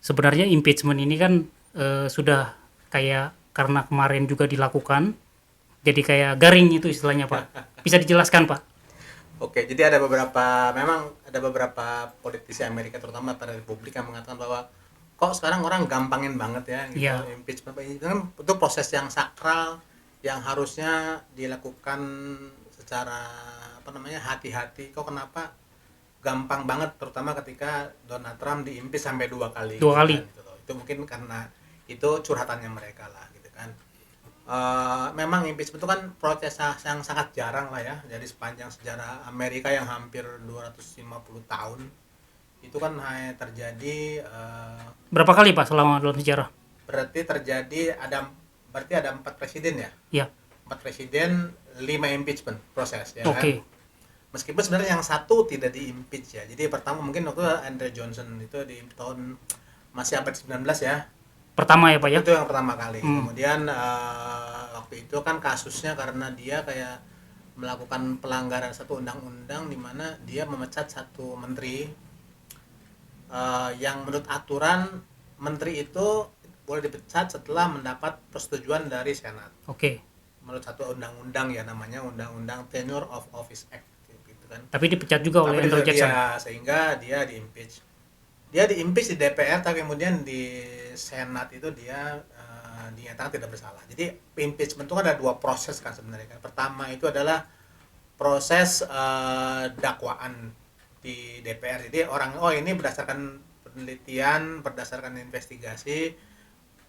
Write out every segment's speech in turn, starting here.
sebenarnya impeachment ini kan sudah kayak karena kemarin juga dilakukan, jadi kayak garing itu istilahnya Pak. Bisa dijelaskan Pak? Oke, jadi memang ada beberapa politisi Amerika terutama pada Republik yang mengatakan bahwa kok sekarang orang gampangin banget ya gitu Iya, impeachment itu kan itu proses yang sakral yang harusnya dilakukan secara apa namanya hati-hati. Kok kenapa gampang banget terutama ketika Donald Trump diimpeach sampai 2 kali dua gitu kali. kan gitu loh. Itu mungkin karena itu curhatannya mereka lah gitu kan. Memang impeachment itu kan proses yang sangat jarang lah ya dari sepanjang sejarah Amerika yang hampir 250 tahun itu kan hanya terjadi Berapa kali Pak selama dalam sejarah? berarti terjadi ada berarti ada 4 presiden ya, Ya, 4 presiden 5 impeachment proses ya kan, oke. meskipun sebenarnya yang satu tidak diimpeach ya. Jadi pertama mungkin waktu Andrew Johnson itu di tahun masih abad 19 ya. Pertama ya Pak ya? Itu yang pertama kali. Hmm, Kemudian waktu itu kan kasusnya karena dia kayak melakukan pelanggaran satu undang-undang di mana dia memecat satu menteri yang menurut aturan menteri itu boleh dipecat setelah mendapat persetujuan dari Senat. oke. Menurut satu undang-undang ya namanya Undang-Undang Tenure of Office Act gitu kan. Tapi dipecat juga oleh Tapi Andrew Jackson. sehingga dia diimpeach. Dia diimpeach di DPR tapi kemudian di Senat itu dia dinyatakan tidak bersalah. Jadi impeachment itu kan ada 2 proses kan sebenarnya kan. Pertama itu adalah proses dakwaan di DPR. Jadi orang ini berdasarkan penelitian, berdasarkan investigasi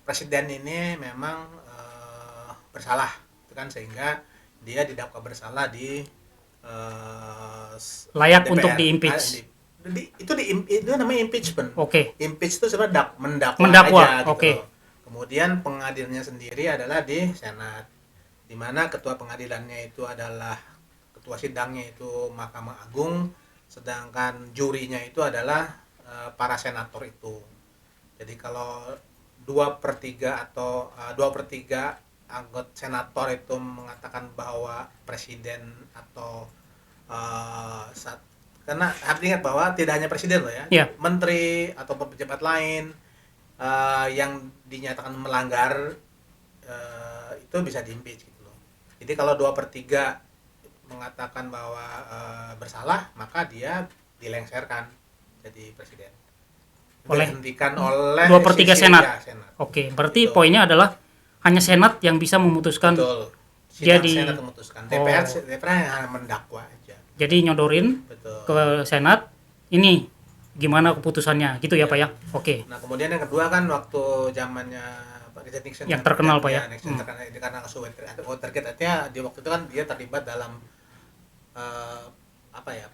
presiden ini memang bersalah, itu kan sehingga dia didakwa bersalah di Layak untuk DPR. diimpeach. Itu namanya impeachment. Oke. Impeach itu sebenarnya mendakwa Mendakwa. aja gitu Oke. loh. Kemudian pengadilannya sendiri adalah di Senat, di mana ketua pengadilannya itu adalah ketua sidangnya itu Mahkamah Agung, sedangkan jurinya itu adalah para senator itu. Jadi kalau 2/3 atau 2/3 anggota senator itu mengatakan bahwa presiden atau karena harus diingat bahwa tidak hanya presiden loh ya, Ya, menteri atau pejabat lain yang dinyatakan melanggar itu bisa diimpeach gitu loh. Jadi kalau 2/3 mengatakan bahwa bersalah, maka dia dilengserkan jadi presiden. oleh Dihentikan oleh 2/3 Senat. ya, Senat. Oke, berarti Itu poinnya adalah hanya Senat yang bisa memutuskan. betul. Sidang Jadi, Senat memutuskan. DPR oh, DPR hanya mendakwa aja. jadi nyodorin Betul. ke Senat ini gimana keputusannya gitu ya Pak ya? Oke. Nah kemudian yang kedua kan waktu zamannya Pak Richard Nixon Yang terkenal Pak ya? Nixon terkenal karena kasus Watergate, artinya di waktu itu kan dia terlibat dalam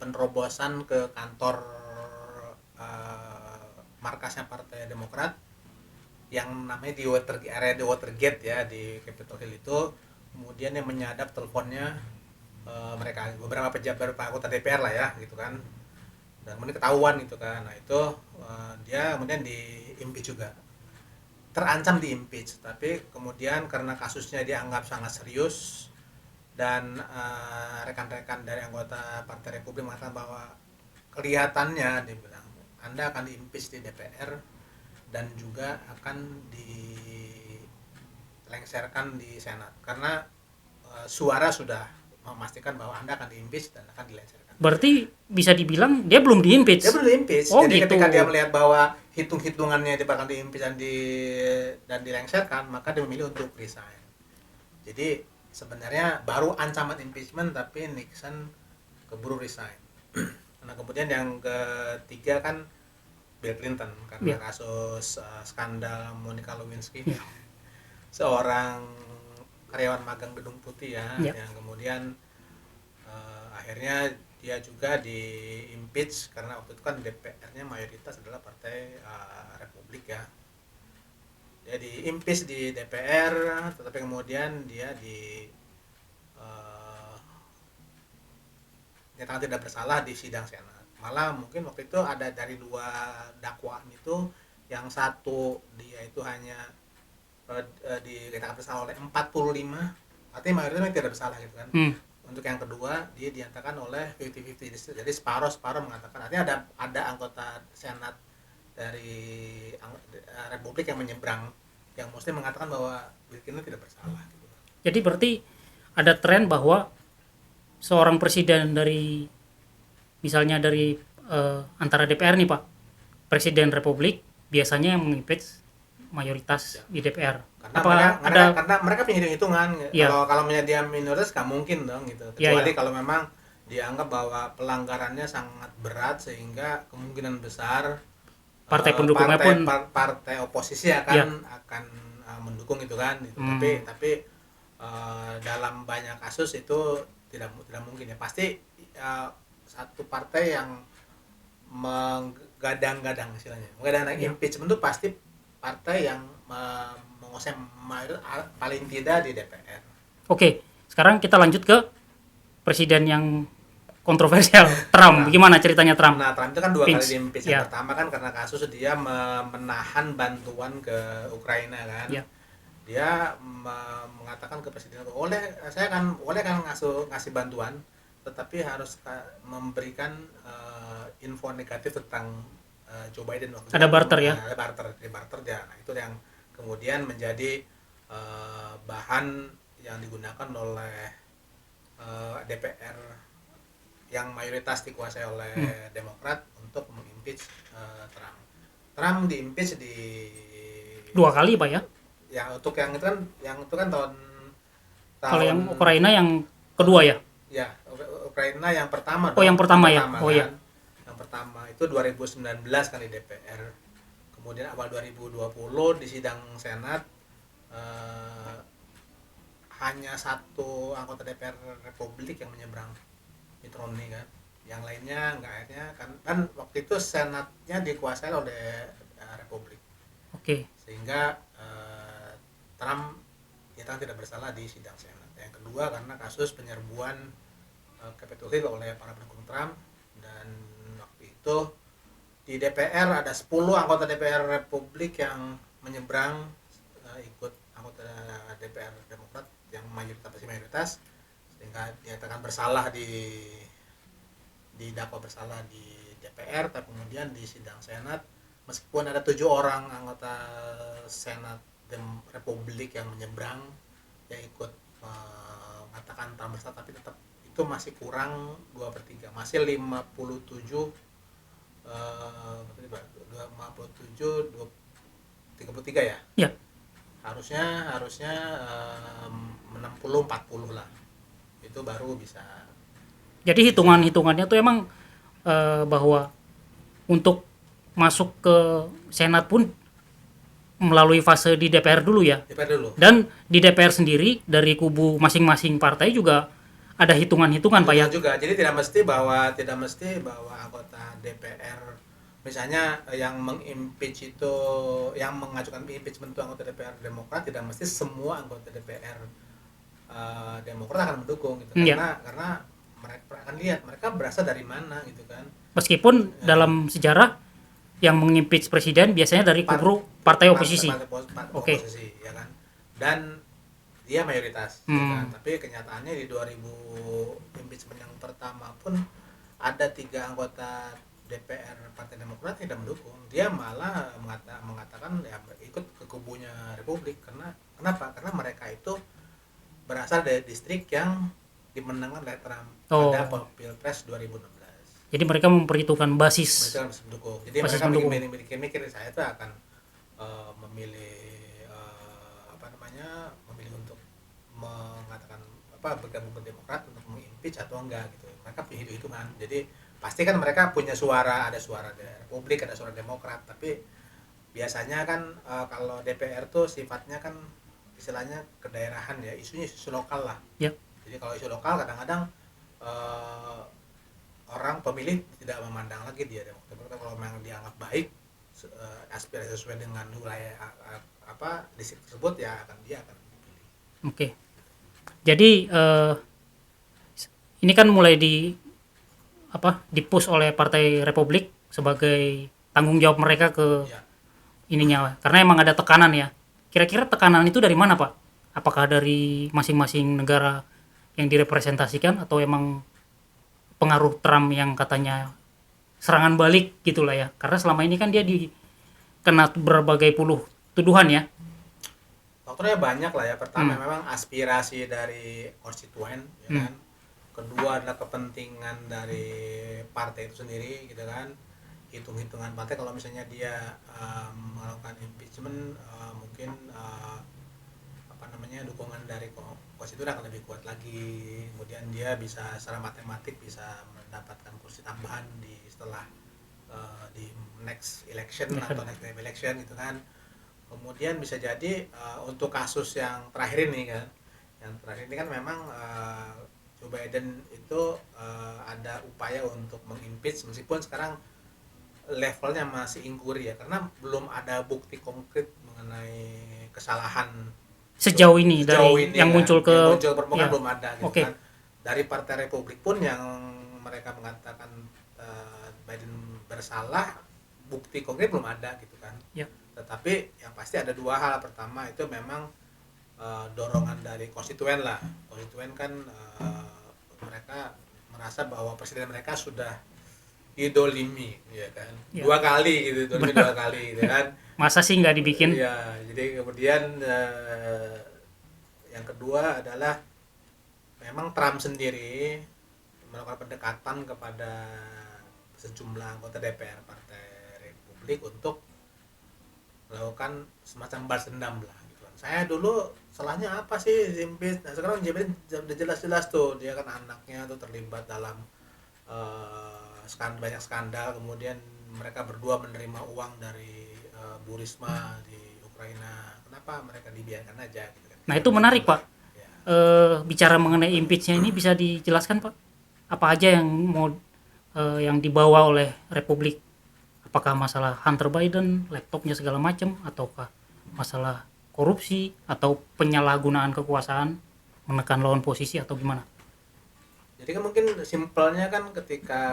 penerobosan ke kantor markasnya Partai Demokrat yang namanya di area di Watergate ya, di Capitol Hill itu. Kemudian yang menyadap teleponnya mereka beberapa anggota DPR lah ya gitu kan, dan kemudian ketahuan gitu kan. Nah itu dia kemudian diimpeach juga, terancam diimpeach, tapi kemudian karena kasusnya dianggap sangat serius dan rekan-rekan dari anggota Partai Republik mengatakan bahwa kelihatannya dia bilang Anda akan diimpeach di DPR dan juga akan dilengserkan di Senat karena suara sudah memastikan bahwa Anda akan diimpeach dan akan dilengserkan. Berarti bisa dibilang dia belum diimpeach. Dia belum diimpeach. Oh, Jadi gitu. ketika dia melihat bahwa hitung-hitungannya dia bakal diimpeach dan dilengserkan, maka dia memilih untuk resign. Jadi sebenarnya baru ancaman impeachment tapi Nixon keburu resign. Nah kemudian yang ketiga kan Bill Clinton karena Ya. kasus skandal Monica Lewinsky, Ya. seorang karyawan magang Gedung Putih ya, Ya. yang kemudian akhirnya dia juga di impeach karena waktu itu kan DPR-nya mayoritas adalah Partai Republik ya. Dia di impeach di DPR, tetapi kemudian dia nyatakan tidak bersalah di sidang Senat. Malah mungkin waktu itu ada dari 2 dakwaan itu, yang satu dia itu hanya dikatakan bersalah oleh 45, artinya mayoritas tidak bersalah gitu kan. Untuk yang kedua dia dinyatakan oleh 50-50, jadi separuh mengatakan, artinya ada anggota Senat Republik yang menyeberang, yang mesti mengatakan bahwa Bill Clinton tidak bersalah gitu. Jadi berarti ada tren bahwa seorang presiden dari misalnya dari antara DPR nih Pak, presiden Republik biasanya yang mengimpeach mayoritas di DPR. Karena Apa karena mereka punya hitungan. Ya. Kalau dia minoritas nggak mungkin dong gitu. Ya, Kecuali ya. kalau memang dianggap bahwa pelanggarannya sangat berat sehingga kemungkinan besar partai pendukungnya pun partai oposisi akan mendukung itu kan gitu. Tapi dalam banyak kasus itu tidak mungkin ya. Pasti satu partai yang menggadang-gadang istilahnya. Impeachment itu pasti partai yang menguasai mayoritas paling tidak di DPR. Oke, sekarang kita lanjut ke presiden yang kontroversial, Trump. Gimana ceritanya Trump? Nah, Trump itu kan 2 kali Impeach. di-impeach. Yang pertama kan karena kasus dia menahan bantuan ke Ukraina kan. Dia mengatakan ke presiden, saya kan ngasih bantuan, tetapi harus memberikan info negatif tentang Joe Biden waktu ada barter ya? Ada barter dia. Nah, itu yang kemudian menjadi bahan yang digunakan oleh DPR yang mayoritas dikuasai oleh Demokrat untuk mengimpeach Trump. Trump diimpeach di 2 kali Pak ya? Ya untuk yang itu kan tahun Kalau yang Ukraina yang kedua ya? Ya, Ukraina yang pertama. Oh, yang pertama ya. Oh kan? ya. Yang pertama itu 2019 kan di DPR. Kemudian awal 2020 di sidang Senat hanya satu anggota DPR Republik yang menyeberang, Mitt Romney kan. Yang lainnya enggak, akhirnya kan waktu itu Senatnya dikuasai oleh Republik. Oke. Sehingga Trump nyatakan tidak bersalah di sidang Senat. Yang kedua karena kasus penyerbuan Capitol Hill oleh para pendukung Trump, dan waktu itu di DPR ada 10 anggota DPR Republik yang menyeberang ikut anggota DPR Demokrat yang mayoritas sehingga dinyatakan bersalah didakwa bersalah di DPR, tapi kemudian di sidang Senat meskipun ada 7 orang anggota Senat Republik yang menyeberang yang ikut mengatakan Trump bersalah, tapi tetap itu masih kurang 2/3, masih 57 33 ya. Ya. Harusnya 60-40 lah. Itu baru bisa. Jadi hitungannya tuh emang bahwa untuk masuk ke Senat pun melalui fase di DPR dulu ya. DPR dulu. Dan di DPR sendiri dari kubu masing-masing partai juga ada hitungan-hitungan Pak ya. Juga. Jadi tidak mesti bahwa anggota DPR misalnya yang mengimpeach itu, yang mengajukan impeachment itu anggota DPR Demokrat, tidak mesti semua anggota DPR Demokrat akan mendukung gitu. Karena mereka akan lihat mereka berasal dari mana gitu kan. Meskipun dalam sejarah yang mengimpeach presiden biasanya dari kubu partai oposisi. Oposisi ya kan. Dan dia mayoritas ya kan. Tapi kenyataannya di 2000 impeachment yang pertama pun ada 3 anggota DPR Partai Demokrat tidak mendukung. Dia malah mengatakan ya ikut ke kubunya Republik. Kenapa? Karena mereka itu berasal dari distrik yang dimenangkan oleh Trump pada Pilpres 2016. Jadi mereka memperhitungkan basis. Mereka harus mendukung. Jadi mereka mikir saya itu akan memilih memilih untuk mengatakan bergabung ke Demokrat untuk mengimpeach atau enggak gitu. Mereka punya hitungan. Jadi pasti kan mereka punya suara, ada suara Republik, ada suara Demokrat, tapi biasanya kan kalau DPR tuh sifatnya kan istilahnya kedaerahan ya, isunya isu lokal lah. Ya. Jadi kalau isu lokal kadang-kadang orang pemilih tidak memandang lagi dia Demokrat. Kalau memang dianggap baik, aspirasi sesuai dengan wilayah distrik tersebut ya dia akan dipilih. Oke. Jadi ini kan mulai dipush oleh Partai Republik sebagai tanggung jawab mereka ke ininya, karena emang ada tekanan ya. Kira-kira tekanan itu dari mana Pak? Apakah dari masing-masing negara yang direpresentasikan atau emang pengaruh Trump yang katanya serangan balik gitulah ya? Karena selama ini kan dia kena berbagai puluh tuduhan ya. Faktornya banyak lah ya. Pertama memang aspirasi dari konstituen, ya kan. Kedua adalah kepentingan dari partai itu sendiri, gitu kan. Hitung-hitungan partai kalau misalnya dia melakukan impeachment, mungkin apa namanya, dukungan dari konstituen akan lebih kuat lagi. Kemudian dia bisa secara matematik bisa mendapatkan kursi tambahan di setelah di next election atau next time election, gitu kan. Kemudian bisa jadi untuk kasus yang terakhir ini kan, yang terakhir ini kan memang Joe Biden itu ada upaya untuk mengimpeach meskipun sekarang levelnya masih inquiry ya, karena belum ada bukti konkret mengenai kesalahan Sejauh ini dari yang kan. muncul Yang muncul permukaan ya. belum ada gitu Oke. kan. Dari Partai Republik pun yang mereka mengatakan Biden bersalah, bukti konkret belum ada gitu kan. Ya. Tetapi yang pasti ada dua hal. Pertama itu memang dorongan dari konstituen lah. Konstituen kan mereka merasa bahwa presiden mereka sudah didolimi, ya kan. Ya. 2 kali gitu, didolimi 2 kali gitu kan. Masa sih nggak dibikin? Iya, jadi kemudian yang kedua adalah memang Trump sendiri melakukan pendekatan kepada sejumlah anggota DPR Partai Republik untuk melakukan semacam balas dendam lah gitu kan. Saya dulu salahnya apa sih impeach? Nah sekarang udah jelas-jelas tuh dia kan anaknya tuh terlibat dalam banyak skandal, kemudian mereka berdua menerima uang dari Bu Risma di Ukraina. Kenapa mereka dibiarkan aja gitu kan. Nah itu menarik Pak. Ya. Bicara mengenai impeachnya ini bisa dijelaskan Pak? Apa aja yang mau yang dibawa oleh Republik? Apakah masalah Hunter Biden, laptopnya segala macam, ataukah masalah korupsi atau penyalahgunaan kekuasaan menekan lawan posisi atau gimana? Jadi kan mungkin simpelnya kan ketika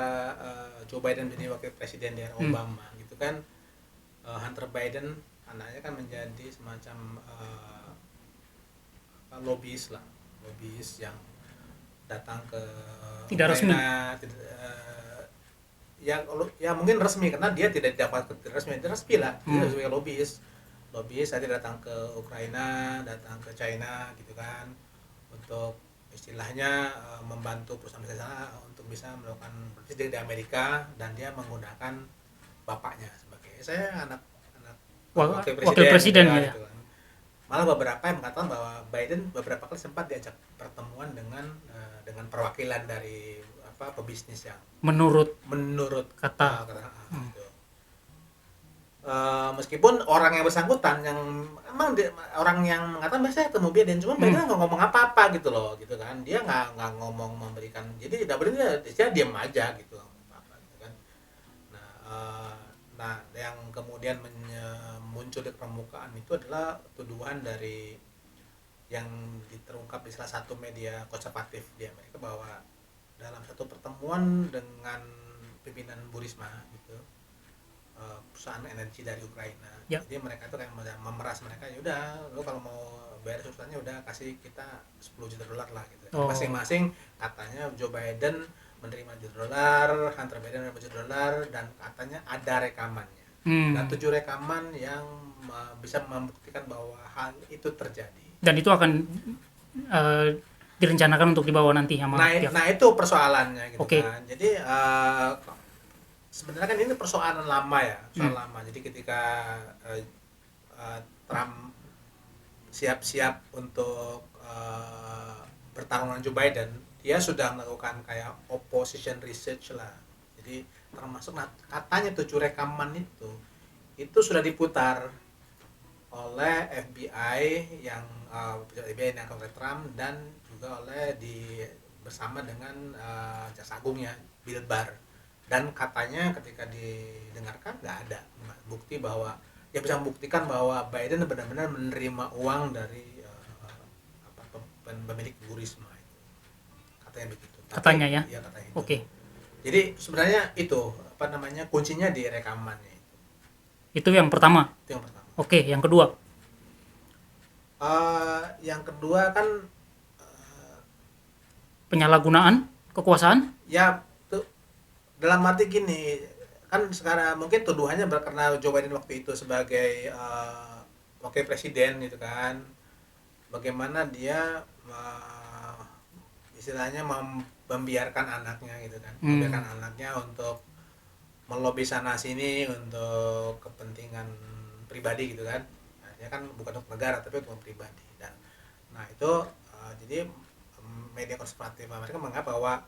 Joe Biden menjadi wakil presiden di era Obama gitu kan, Hunter Biden anaknya kan menjadi semacam lobbyis lah, lobbyis yang datang ke Tidak resmi. Ya mungkin resmi karena dia tidak dapat resmi lah, dia sebagai lobbyis tadi datang ke Ukraina, datang ke China gitu kan, untuk istilahnya membantu perusahaan di sana untuk bisa melakukan bisnis di Amerika, dan dia menggunakan bapaknya sebagai saya anak wakil presiden ya. gitu kan. Malah beberapa yang mengatakan bahwa Biden beberapa kali sempat diajak pertemuan dengan perwakilan dari pebisnis yang menurut kata gitu. Meskipun orang yang bersangkutan yang emang orang yang mengatakan saya ketemu Biden, cuma Biden nggak ngomong apa-apa gitu loh, gitu kan. Dia nggak ngomong memberikan, jadi dia diam aja gitu, apa gitu kan. Nah yang kemudian muncul di permukaan itu adalah tuduhan dari yang terungkap di salah satu media konservatif di Amerika bahwa dalam satu pertemuan dengan pimpinan Bu Risma gitu, perusahaan energi dari Ukraina, jadi mereka itu kayak memeras mereka, ya udah lo kalau mau bayar urusannya udah kasih kita $10 juta lah gitu. Masing-masing katanya Joe Biden menerima $1 juta, Hunter Biden menerima $1 juta, dan katanya ada rekamannya. Dan 7 rekaman yang bisa membuktikan bahwa hal itu terjadi. Dan itu akan direncanakan untuk dibawa nanti sama nah itu persoalannya gitu kan. Jadi sebenarnya kan ini persoalan lama ya, lama. Jadi ketika Trump siap-siap untuk bertarung dengan Joe Biden, dia sudah melakukan kayak opposition research lah. Jadi termasuk katanya 7 rekaman itu sudah diputar oleh FBI yang oleh Trump, dan juga oleh bersama dengan jaksa agungnya Bill Barr, dan katanya ketika didengarkan nggak ada bukti bahwa dia bisa membuktikan bahwa Biden benar-benar menerima uang dari pemilik Bu Risma itu, katanya begitu. Katanya ya. Iya, katanya itu. Oke. Jadi sebenarnya itu kuncinya di rekamannya itu. Itu yang pertama. Itu yang pertama. Oke, yang kedua. Yang kedua kan penyalahgunaan kekuasaan? Ya, tuh dalam arti gini, kan sekarang mungkin tuduhannya karena Joe Biden waktu itu sebagai wakil presiden gitu kan, bagaimana dia istilahnya membiarkan anaknya gitu kan, membiarkan anaknya untuk melobi sana sini untuk kepentingan pribadi gitu kan. Nah, dia kan bukan untuk negara tapi untuk pribadi. Dan nah itu jadi media konservatif Amerika menganggap bahwa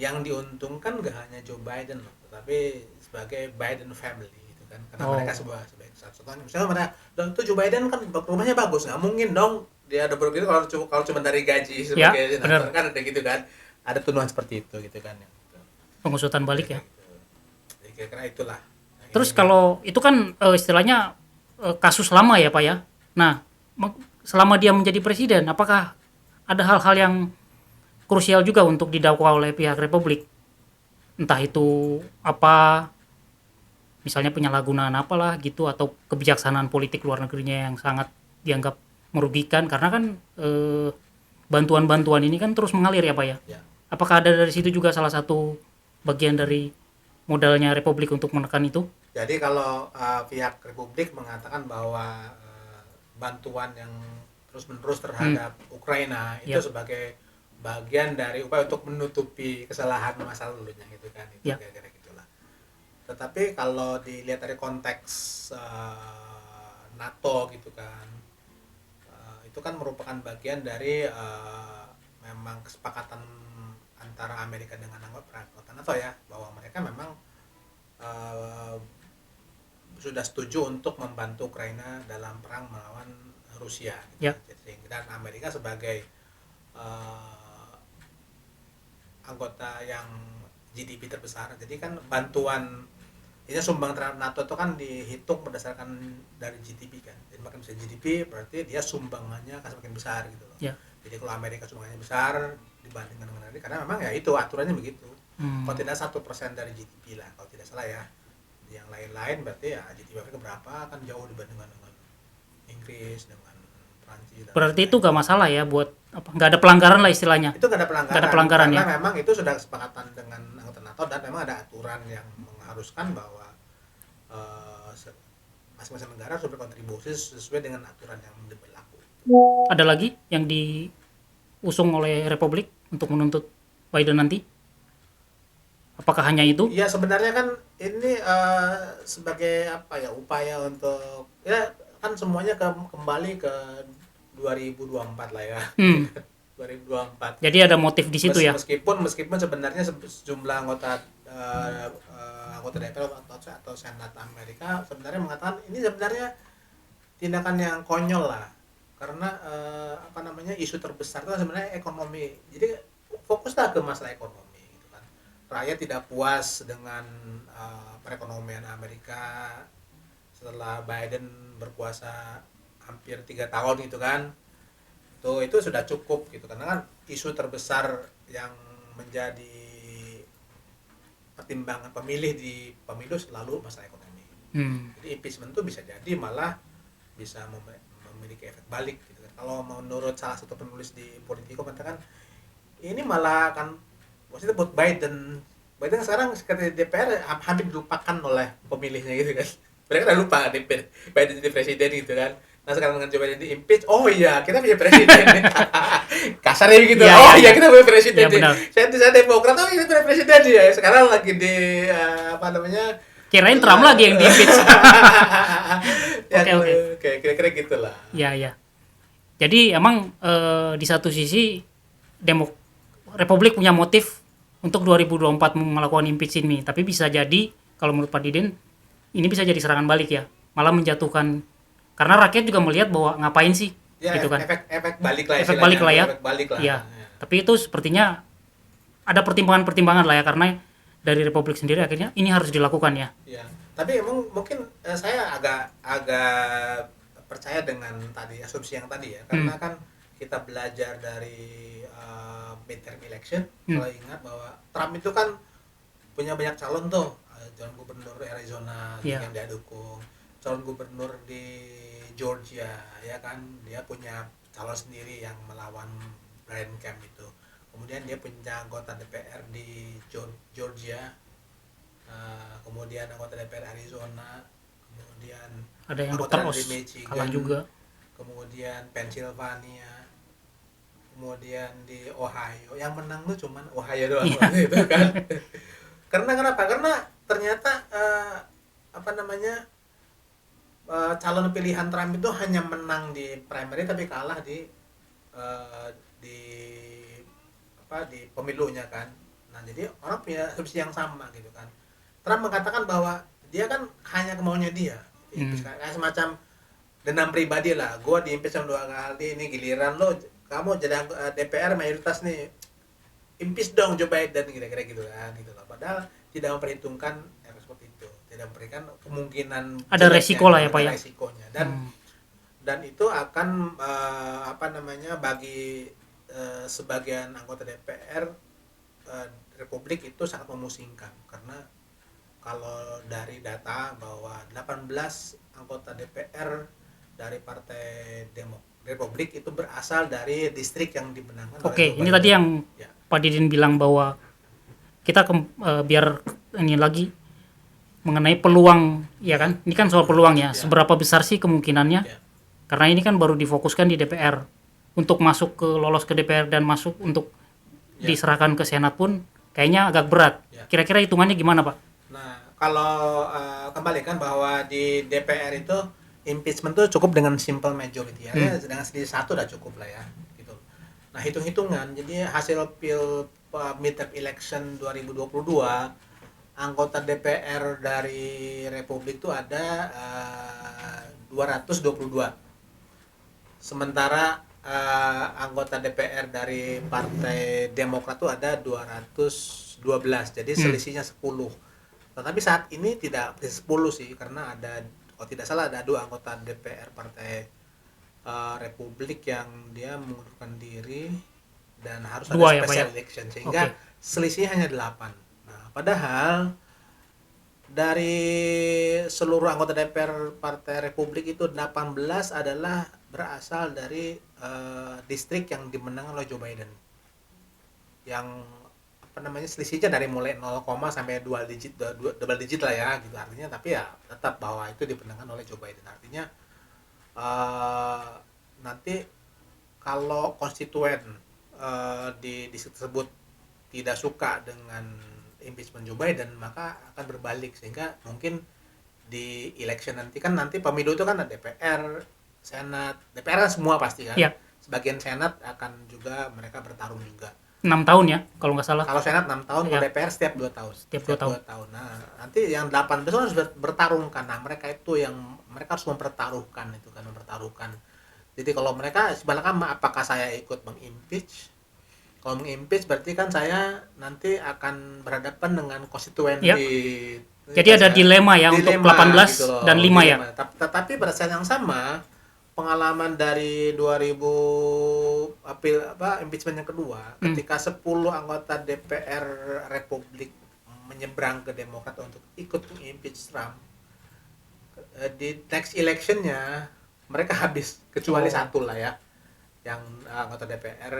yang diuntungkan gak hanya Joe Biden loh, tetapi sebagai Biden family gitu kan, karena mereka sebagai satu-satunya, misalnya mereka, dan itu Joe Biden kan rumahnya bagus, nggak mungkin dong dia ada begitu kalau cuma dari gaji sebagai senator kan, ada gitu kan, ada tuduhan seperti itu gitu kan, pengusutan balik ya. Jadi kira-kira itulah. Nah, terus kalau itu kan istilahnya kasus lama ya Pak ya. Nah selama dia menjadi presiden, apakah ada hal-hal yang krusial juga untuk didakwa oleh pihak Republik? Entah itu apa, misalnya penyalahgunaan apalah gitu, atau kebijaksanaan politik luar negerinya yang sangat dianggap merugikan, karena kan bantuan-bantuan ini kan terus mengalir ya Pak ya. ya. Apakah ada dari situ juga salah satu bagian dari modalnya Republik untuk menekan itu? Jadi kalau pihak Republik mengatakan bahwa bantuan yang terus-menerus terhadap Ukraina itu sebagai bagian dari upaya untuk menutupi kesalahan masa lalunya gitu kan, itu kira-kira gitulah. Tetapi kalau dilihat dari konteks NATO gitu kan, itu kan merupakan bagian dari memang kesepakatan antara Amerika dengan anggota NATO ya, bahwa mereka memang sudah setuju untuk membantu Ukraina dalam perang melawan Rusia gitu. Dan Amerika sebagai anggota yang GDP terbesar, jadi kan bantuan ini sumbang terhadap NATO itu kan dihitung berdasarkan dari GDP kan, jadi makin besar GDP berarti dia sumbangannya akan semakin besar gitu loh. Jadi kalau Amerika sumbangannya besar dibandingkan dengan negara, karena memang ya itu aturannya begitu. Kalau tidak 1% dari GDP lah kalau tidak salah ya, yang lain-lain berarti ya GDP Amerika berapa kan jauh dibandingkan dengan Inggris, dengan Prancis. Berarti itu gak masalah ya buat apa? Gak ada pelanggaran lah istilahnya. Itu gak ada pelanggaran. Gak ada pelanggaran karena ya. memang itu sudah kesepakatan dengan anggota NATO dan memang ada aturan yang mengharuskan bahwa masing-masing negara harus berkontribusi sesuai dengan aturan yang berlaku. Ada lagi yang diusung oleh Republik untuk menuntut Biden nanti? Apakah hanya itu? Ya sebenarnya kan ini sebagai apa ya, upaya untuk ya kan semuanya kembali ke 2024 lah ya. 2024. Jadi ada motif di situ ya. Meskipun sebenarnya sejumlah anggota DPR atau Senat Amerika sebenarnya mengatakan ini sebenarnya tindakan yang konyol lah, karena isu terbesar itu sebenarnya ekonomi. Jadi fokuslah ke masalah ekonomi gitu kan. Rakyat tidak puas dengan perekonomian Amerika setelah Biden berkuasa hampir 3 tahun gitu kan. Itu sudah cukup gitu, karena kan isu terbesar yang menjadi pertimbangan pemilih di pemilu selalu masalah ekonomi. Jadi impeachment itu bisa jadi malah bisa memiliki efek balik gitu kan. Kalau menurut salah satu penulis di Politico mengatakan ini malah kan maksudnya buat Biden sekarang sekretaris DPR hampir dilupakan oleh pemilihnya gitu kan. Mereka udah lupa Biden jadi presiden gitu kan. Nah sekarang dengan Joe Biden di impeach, oh iya kita punya presiden. Kasarnya gitu. Kita punya presiden. Saya Demokrat, kita punya presiden ya. Sekarang lagi di kirain Trump lagi yang di impeach. Oke. Kira-kira gitulah. Ya. Jadi emang di satu sisi Republik punya motif untuk 2024 melakukan impeach ini, tapi bisa jadi kalau menurut Pak Diden ini bisa jadi serangan balik ya, malah menjatuhkan, karena rakyat juga melihat bahwa ngapain sih ya, gitu kan. Efek balik lah. Efek balik lah ya. Tapi itu sepertinya ada pertimbangan lah ya, karena dari Republik sendiri akhirnya ini harus dilakukan ya. Ya. Tapi emang mungkin saya agak percaya dengan tadi asumsi yang tadi ya, karena kan kita belajar dari midterm election, kalau ingat bahwa Trump itu kan punya banyak calon tuh, calon gubernur Arizona yang dia dukung, calon gubernur di Georgia ya kan, dia punya calon sendiri yang melawan Brian Kemp itu. Kemudian dia punya anggota DPR di Georgia kemudian anggota DPR Arizona, kemudian Ada yang anggota Dr. dari Oz kalah Michigan, juga. kemudian Pennsylvania, kemudian di Ohio. Yang menang tuh cuman Ohio doang Iya. waktu itu kan. Karena kenapa? Karena ternyata apa namanya, calon pilihan Trump itu hanya menang di primary tapi kalah eh, di di pemilunya kan. Nah, jadi orang punya asumsi yang sama gitu kan. Trump mengatakan bahwa dia kan hanya kemauannya dia. Kayak semacam dendam pribadi lah. Gue diimpeach 2 kali, ini giliran lo, kamu jadi DPR mayoritas nih, impeach dong Joe Biden, kira-kira gitu kan, gitu loh. Padahal tidak memperhitungkan seperti itu, tidak memberikan kemungkinan Ada jeleknya, resiko lah ya ada Pak ya. resikonya. Dan itu akan apa namanya, bagi sebagian anggota DPR Republik itu sangat memusingkan, karena kalau dari data bahwa 18 anggota DPR dari Partai Republik itu berasal dari distrik yang dimenangkan oleh Oke, Joe ini Biden. tadi yang Ya. Pak Didin bilang bahwa kita biar ini lagi mengenai peluang, ya kan? Ini kan soal peluang ya. Ya. Seberapa besar sih kemungkinannya? Ya. Karena ini kan baru difokuskan di DPR. Untuk masuk ke lolos ke DPR dan masuk untuk diserahkan ke Senat pun kayaknya agak berat. Kira-kira hitungannya gimana, Pak? Nah, kalau kembali kan bahwa di DPR itu impeachment tuh cukup dengan simple majority ya, dengan selisih 1 udah cukup lah ya, gitu. Nah, hitung-hitungan, jadi hasil midterm election 2022, anggota DPR dari Republik itu ada 222. Sementara anggota DPR dari Partai Demokrat itu ada 212. Jadi selisihnya 10. Tetapi saat ini tidak 10 sih, karena ada, kalau tidak salah ada 2 anggota DPR Partai Republik yang dia mengundurkan diri dan harus ada special election, sehingga selisihnya hanya 8. Nah, padahal dari seluruh anggota DPR Partai Republik itu 18 adalah berasal dari distrik yang dimenangkan oleh Joe Biden. Yang apa namanya, selisihnya dari mulai 0, sampai 2 digit, double digit lah ya gitu artinya, tapi ya tetap bahwa itu dimenangkan oleh Joe Biden. Artinya nanti kalau konstituen di distrik tersebut tidak suka dengan impeachment Joe Biden, maka akan berbalik, sehingga mungkin di election nanti pemilu itu kan ada DPR, Senat. DPR kan semua pasti kan. Ya. Sebagian Senat akan juga mereka bertarung juga. 6 tahun ya, kalau nggak salah. Kalau Senat 6 tahun, kalau DPR setiap 2 tahun. Setiap 2 tahun. Nah, nanti yang 8 besok harus bertarung kan. Nah, mereka itu yang mereka harus mempertaruhkan itu kan, mempertaruhkan. Jadi kalau mereka sebenarnya, apakah saya ikut mengimpeach? Kalau mengimpeach berarti kan saya nanti akan berhadapan dengan konstituen ya. di. Jadi ada dilema ya untuk 18 gitu dan 5 dilema. ya. Tetapi pada saat yang sama, pengalaman dari 2000 impeachment yang kedua, ketika 10 anggota DPR Republik menyeberang ke Demokrat untuk ikut impeach Trump, di next electionnya mereka habis, kecuali satu lah ya, yang anggota DPR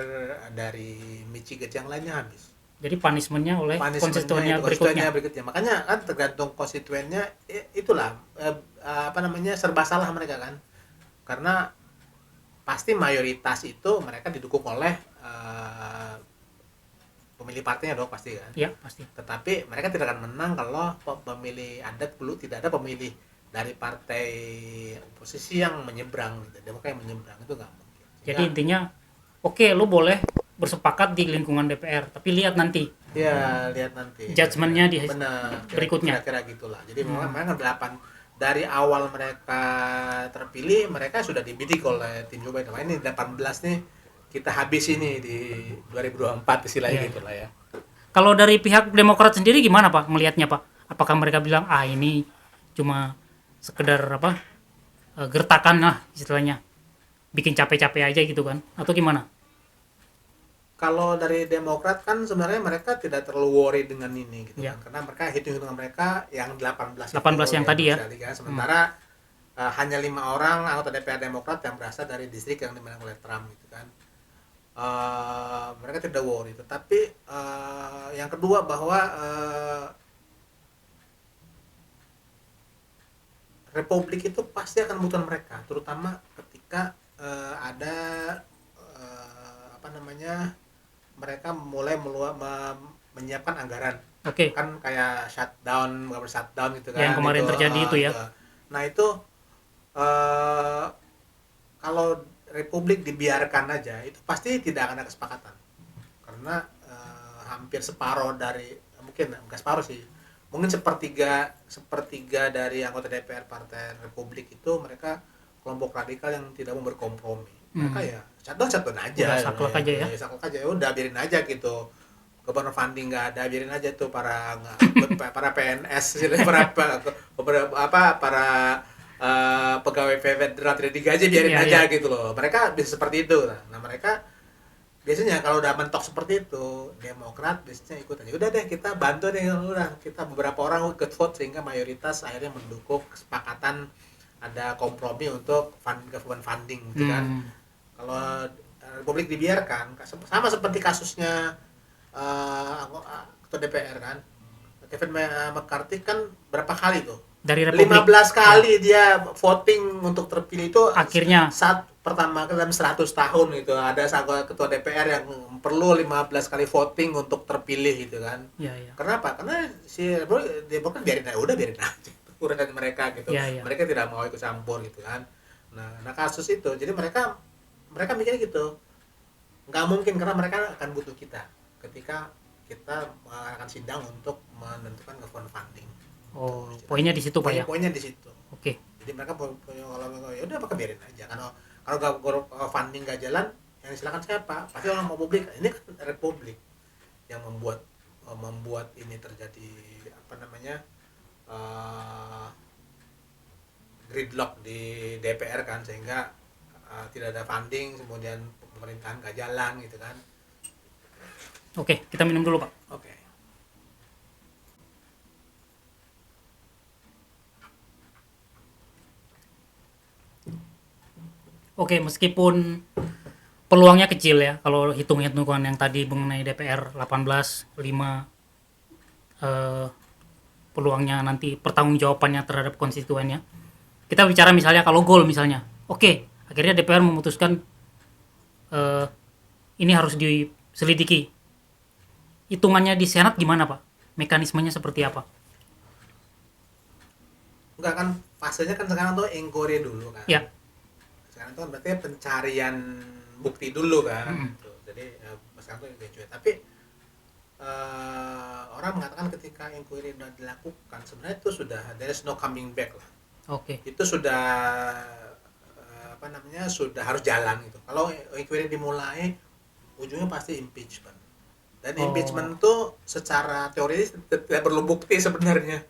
dari Michigan, yang lainnya habis. Jadi punishment-nya oleh konstituennya berikutnya. Makanya kan tergantung konstituennya, itulah serba salah mereka kan. Karena pasti mayoritas itu mereka didukung oleh pemilih partainya dong, pasti kan. Iya, pasti. Tetapi mereka tidak akan menang kalau pemilih adat dulu tidak ada pemilih dari partai oposisi yang menyeberang, Demokrat yang menyeberang, itu nggak mungkin. Jadi intinya, oke, lo boleh bersepakat di lingkungan DPR, tapi lihat nanti. Ya, lihat nanti. Judgment-nya di berikutnya. Kira-kira gitulah. Jadi memang 8 dari awal mereka terpilih, mereka sudah dibidik oleh tim Joe Biden. Nah, ini 18 nih kita habis ini di 2024 istilahnya gitu lah ya. Kalau dari pihak Demokrat sendiri gimana Pak melihatnya Pak? Apakah mereka bilang ini cuma sekedar gertakan lah istilahnya, bikin capek-capek aja gitu kan, atau gimana? Kalau dari Demokrat kan sebenarnya mereka tidak terlalu worry dengan ini gitu kan, karena mereka hitung-hitungan mereka yang 18 yang tadi ya. Kan? Sementara hanya 5 orang anggota DPR Demokrat yang berasal dari distrik yang dimenang oleh Trump gitu kan. Mereka tidak worry. Tetapi yang kedua bahwa Republik itu pasti akan membutuhkan mereka, terutama ketika ada apa namanya, mereka mulai menyiapkan anggaran, Oke. kan kayak shutdown, government shutdown gitu Yang kan, kemarin itu terjadi itu ya. itu. Nah itu eh, kalau Republik dibiarkan aja, itu pasti tidak akan ada kesepakatan, karena hampir separuh dari, mungkin nggak separuh sih, mungkin sepertiga sepertiga dari anggota DPR Partai Republik itu mereka kelompok radikal yang tidak mau berkompromi. Mereka Hmm. ya shutdown aja, Udah saklek aja ya. saklek aja, udah biarin aja gitu. Government funding nggak ada, biarin aja tuh para para PNS gitu, para pegawai federal tidak digaji, biarin Iya, aja iya. gitu loh. Mereka bisa seperti itu. Nah mereka biasanya kalau udah mentok seperti itu, Demokrat biasanya ikut aja, udah deh kita bantu deh, udah kita beberapa orang ikut vote sehingga mayoritas akhirnya mendukung kesepakatan ada kompromi untuk government funding gitu kan. Hmm. Kalau Republik dibiarkan, sama seperti kasusnya ketua DPR kan, Kevin McCarthy kan berapa kali tuh, Dari 15 Republik. kali dia voting untuk terpilih itu. Akhirnya. Saat pertama kali dalam 100 tahun itu ada ketua DPR yang perlu 15 kali voting untuk terpilih gitu kan. Ya, ya. Kenapa? Karena si Demokrat biarin aja, udah biarin aja urusan mereka gitu. Ya, ya. Mereka tidak mau ikut campur gitu kan. Nah kasus itu, jadi mereka mikirnya gitu. Nggak mungkin, karena mereka akan butuh kita ketika kita akan sidang untuk menentukan government funding. Oh, poinnya di situ Pak ya. Poinnya di situ. Oke. Jadi mereka punya, kalau ya udah pakai biarin aja. Kalau funding gak jalan, yang silakan siapa? Pasti orang mau publik. Ini kan Republik yang membuat ini terjadi, apa namanya, gridlock di DPR kan, sehingga tidak ada funding, kemudian pemerintahan gak jalan gitu kan. Oke, kita minum dulu Pak. Oke. Oke, meskipun peluangnya kecil ya, kalau hitung-hitungan yang tadi mengenai DPR 18, 5, peluangnya nanti pertanggungjawabannya terhadap konstituennya. Kita bicara misalnya kalau goal misalnya. Oke, akhirnya DPR memutuskan ini harus diselidiki. Hitungannya di Senat gimana Pak? Mekanismenya seperti apa? Enggak kan, fasenya kan sekarang tuh inquiry dulu kan. Ya. Sekarang tuh berarti pencarian bukti dulu kan. Gitu. Jadi sekarang tuh inquiry. Tapi orang mengatakan ketika inquiry sudah dilakukan, sebenarnya itu sudah there is no coming back lah. Oke. Itu sudah apa namanya, sudah harus jalan gitu. Kalau inquiry dimulai, ujungnya pasti impeachment. Dan impeachment tuh secara teoritis tidak perlu bukti sebenarnya.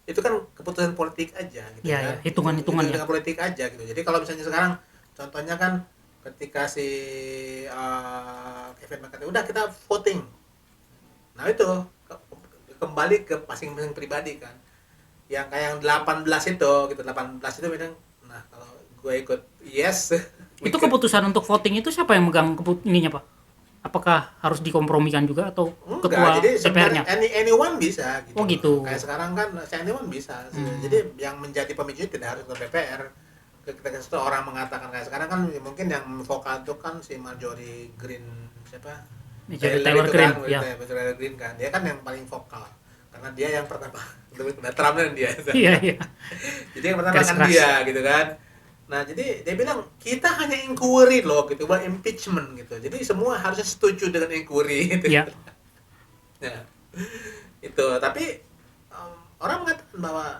Itu kan keputusan politik aja gitu Ya, kan. ya, hitungan-hitungan ya. Dengan politik aja gitu. Jadi kalau misalnya sekarang contohnya kan ketika si Kevin McCarthy udah kita voting. Nah itu kembali ke masing-masing pribadi kan. Yang kayak yang 18 itu gitu, 18 itu bilang, nah kalau gue ikut yes. Itu keputusan untuk voting itu siapa yang megang ininya Pak? Apakah harus dikompromikan juga atau Enggak, ketua jadi DPR-nya? sebenarnya anyone bisa gitu. Oh, gitu. Kayak sekarang kan anyone bisa. Jadi yang menjadi pemicu tidak harus ke DPR. Ketika seseorang mengatakan, kayak sekarang kan mungkin yang vokal itu kan si Marjorie Green, siapa? Taylor itu Greene, kan, ya. Taylor Greene kan. Dia kan yang paling vokal. Karena dia yang pertama, udah Trump dan dia. Iya, iya. Jadi yang pertama Garis kan keras. dia gitu kan. Nah, jadi dia bilang kita hanya inquiry loh gitu, bukan impeachment gitu. Jadi semua harusnya setuju dengan inquiry gitu. Iya. Nah, itu. Tapi orang mengatakan bahwa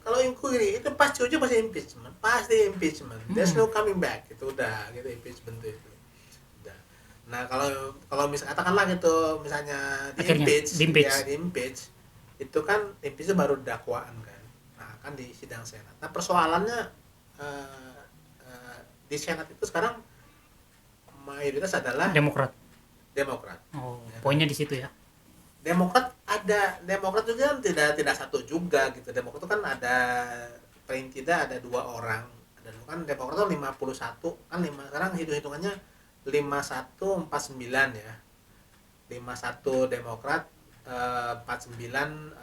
kalau inquiry itu pasti ujung pasti impeachment, pasti impeachment. There's no coming back, gitu udah gitu, impeachment itu. Udah. Nah, kalau misalnya katakanlah gitu, misalnya Akhirnya, di-impeach. ya di-impeach, itu kan impeach itu baru dakwaan kan. Nah, kan di sidang Senat. Nah, persoalannya di Senat itu sekarang mayoritas adalah Demokrat. Demokrat. Oh, Ya kan? poinnya di situ ya. Demokrat juga kan tidak satu juga gitu. Demokrat itu kan ada, paling tidak ada 2 orang. Dan kan Demokrat itu 51, kan sekarang hitung-hitungannya 5149 ya. 51 Demokrat, 49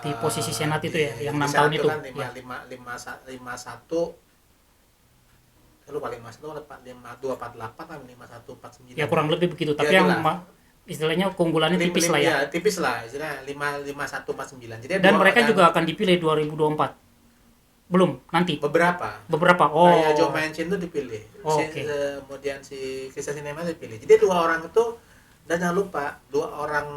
Di posisi Senat itu ya, yang di 6 Senat tahun itu. kan Ya. 51, saya lupa 5248 atau 5149 Ya kurang lebih begitu, tapi ya yang itulah. istilahnya keunggulannya tipis lah ya. Ya tipis lah istilahnya 5149, jadi Dan mereka dan juga akan dipilih 2024. Belum, nanti. beberapa Beberapa. kayak Joe Oh. Manchin tuh dipilih. Oh, oke. Kemudian si Kristen Sinema dipilih. Jadi dua orang itu, dan jangan lupa dua orang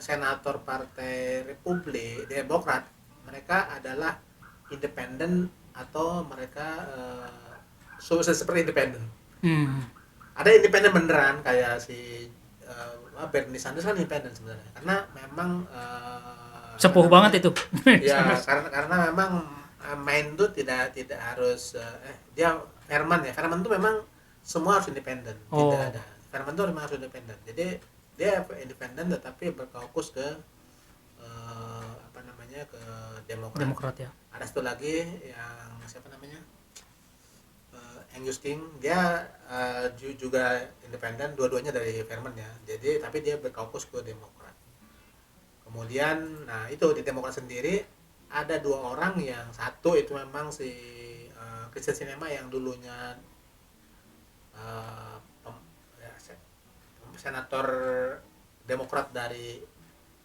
senator Partai Republik Demokrat, mereka adalah independen atau mereka seperti independen. Hmm. Ada independen beneran kayak si Bernie Sanders kan independen sebenarnya, karena memang Sepuh banget itu. ya karena memang main tuh tidak harus dia Fairman tuh memang semua harus independen. Oh. Tidak ada, Fairman tuh memang harus independen, jadi dia independen tetapi berfokus ke ke Demokrat. Demokrat ya. Ada satu lagi yang siapa namanya, Angus King, dia juga independen, dua-duanya dari Fairman ya, jadi tapi dia berfokus ke Demokrat. Kemudian nah itu di Demokrat sendiri ada dua orang, yang satu itu memang si Kristen Sinema yang dulunya senator Demokrat dari